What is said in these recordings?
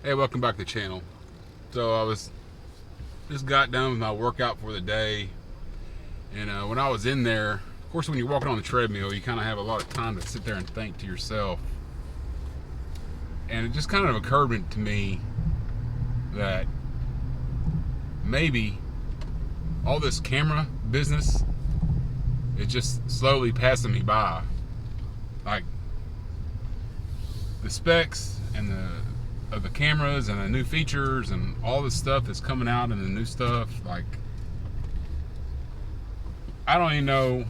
Hey, welcome back to the channel. So I was just got done with my workout for the day, and when I was in there, of course, when you're walking on the treadmill, you kind of have a lot of time to sit there and think to yourself. And it just kind of occurred to me that maybe all this camera business is just slowly passing me by. Like the specs and of the cameras and the new features and all the stuff that's coming out and the new stuff, like I don't even know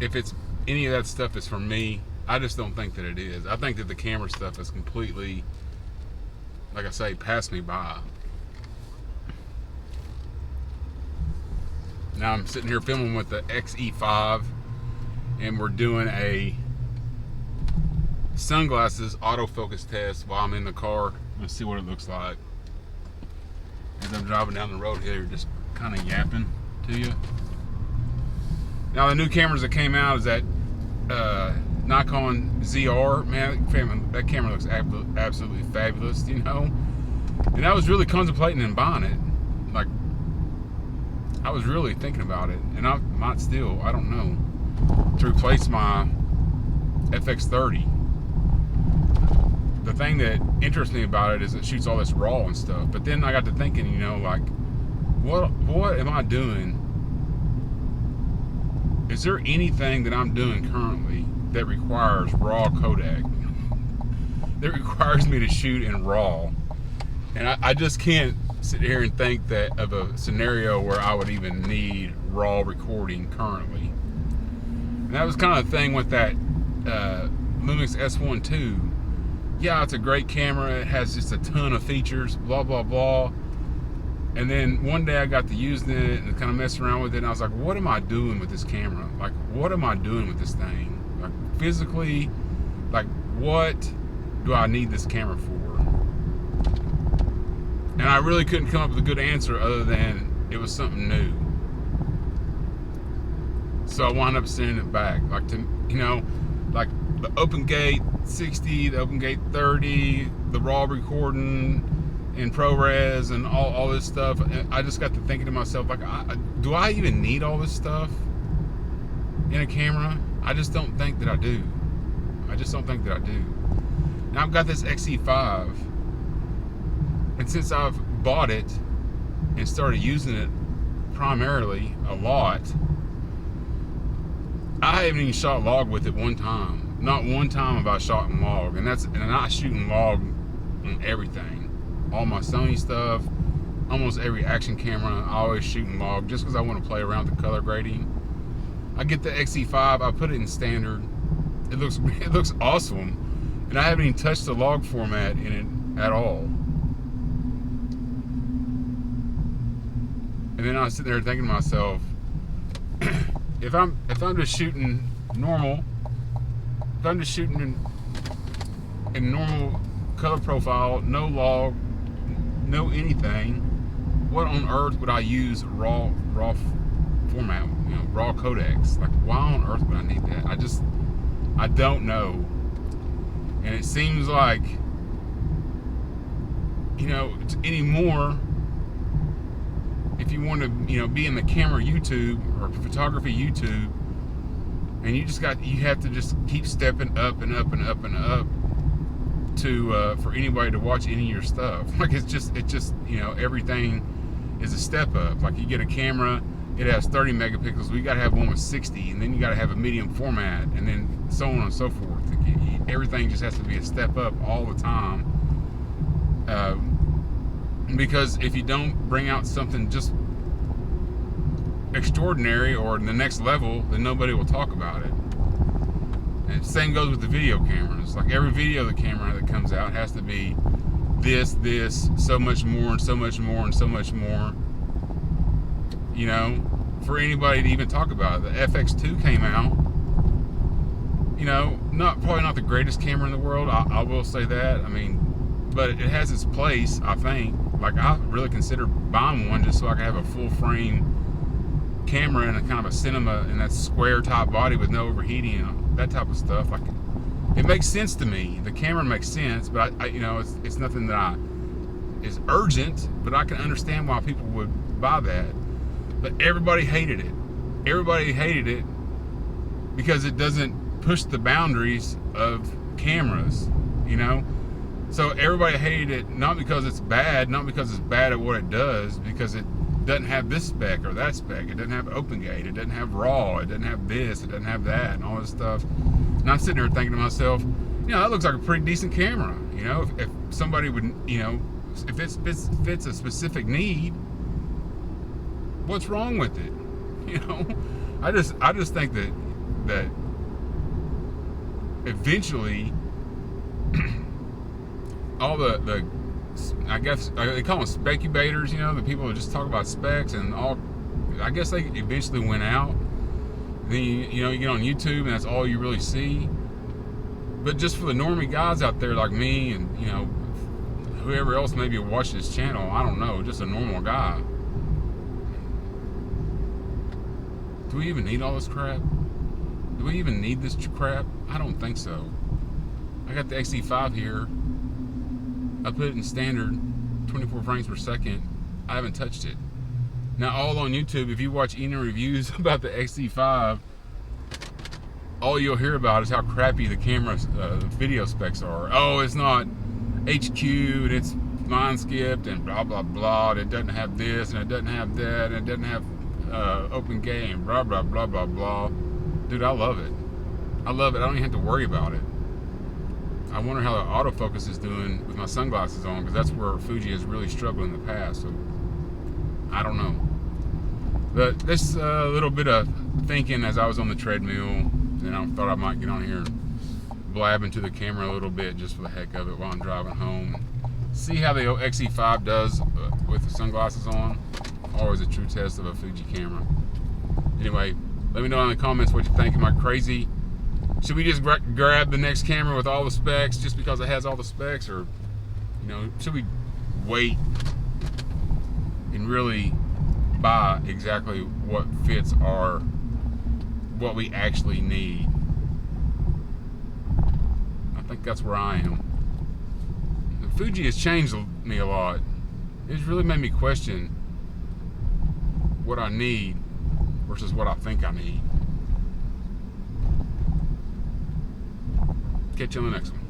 if it's any of that stuff is for me. I just don't think that it is. I think that the camera stuff is completely, like I say, passed me by. Now I'm sitting here filming with the XE5, and we're doing a sunglasses autofocus test while I'm in the car. Let's see what it looks like. As I'm driving down the road here, just kind of yapping to you. Now the new cameras that came out is that Nikon ZR. Man, that camera looks absolutely fabulous, you know. And I was really contemplating on buying it. Like, I was really thinking about it, and I might still, I don't know, to replace my FX30. The thing that interests me about it is it shoots all this RAW and stuff. But then I got to thinking, you know, like, what am I doing? Is there anything that I'm doing currently that requires RAW codec? That requires me to shoot in RAW? And I just can't sit here and think that of a scenario where I would even need RAW recording currently. And that was kind of the thing with that Lumix S1 II. Yeah, it's a great camera. It has just a ton of features, blah, blah, blah. And then one day I got to using it and kind of messing around with it. And I was like, what am I doing with this camera? Like, what am I doing with this thing? Like, physically, like, what do I need this camera for? And I really couldn't come up with a good answer other than it was something new. So I wound up sending it back. Like, to, you know, like the Open Gate 60, the Open Gate 30, the RAW recording in ProRes and all this stuff. And I just got to thinking to myself, like, do I even need all this stuff in a camera? I just don't think that I do. I just don't think that I do. Now I've got this XE5, and since I've bought it and started using it primarily a lot, I haven't even shot log with it one time. Not one time have I shot in log, and I'm not shooting log on everything. All my Sony stuff, almost every action camera, I always shoot in log just because I want to play around with the color grading. I get the XE5, I put it in standard. It looks awesome, and I haven't even touched the log format in it at all. And then I was sitting there thinking to myself, if I'm just shooting normal, if I'm just shooting in normal color profile, no log, no anything, what on earth would I use raw format, you know, raw codecs? Like, why on earth would I need that? I don't know. And it seems like, you know, anymore, if you want to, you know, be in the camera YouTube or photography YouTube, and you have to just keep stepping up and up and up and up to for anybody to watch any of your stuff. Like, it's just you know, everything is a step up. Like, you get a camera, it has 30 megapixels, we got to have one with 60, and then you got to have a medium format, and then so on and so forth. Everything just has to be a step up all the time, because if you don't bring out something just extraordinary or the next level, then nobody will talk about it. And the same goes with the video cameras. Like, every video the camera that comes out has to be this, so much more, and so much more, and so much more. You know, for anybody to even talk about it. The FX2 came out. You know, probably not the greatest camera in the world. I will say that. I mean, but it has its place, I think. Like, I really consider buying one just so I can have a full frame camera and a kind of a cinema and that square top body with no overheating and that type of stuff. Like, it makes sense to me. The camera makes sense, but I you know, it's nothing that is urgent, but I can understand why people would buy that. But everybody hated it. Everybody hated it because it doesn't push the boundaries of cameras, you know? So everybody hated it not because it's bad, not because it's bad at what it does, because it doesn't have this spec or that spec. It doesn't have open gate. It doesn't have raw. It doesn't have this. It doesn't have that, and all this stuff. And I'm sitting there thinking to myself, you know, that looks like a pretty decent camera. You know, if somebody would, you know, if it fits a specific need, what's wrong with it? You know, I just think that eventually all the I guess they call them speculators, you know, the people that just talk about specs and all, I guess they eventually went out. Then you know, you get on YouTube and that's all you really see. But just for the normie guys out there like me and, you know, whoever else maybe watch this channel, I don't know, just a normal guy, do we even need all this crap? Do we even need this crap? I don't think so. I got the XT5 here. I put it in standard, 24 frames per second. I haven't touched it. Now, all on YouTube, if you watch any reviews about the XT5, all you'll hear about is how crappy the camera's video specs are. Oh, it's not HQ, and it's line skipped, and blah, blah, blah. And it doesn't have this, and it doesn't have that, and it doesn't have open gate, and blah, blah, blah, blah, blah. Dude, I love it. I love it. I don't even have to worry about it. I wonder how the autofocus is doing with my sunglasses on, because that's where Fuji has really struggled in the past. So I don't know. But this little bit of thinking as I was on the treadmill, and I thought I might get on here and blab into the camera a little bit just for the heck of it while I'm driving home. See how the XE5 does with the sunglasses on. Always a true test of a Fuji camera. Anyway, let me know in the comments what you think. Am I crazy? Should we just grab the next camera with all the specs just because it has all the specs, or, you know, should we wait and really buy exactly what fits what we actually need? I think that's where I am. Fuji has changed me a lot. It's really made me question what I need versus what I think I need. Catch you on the next one.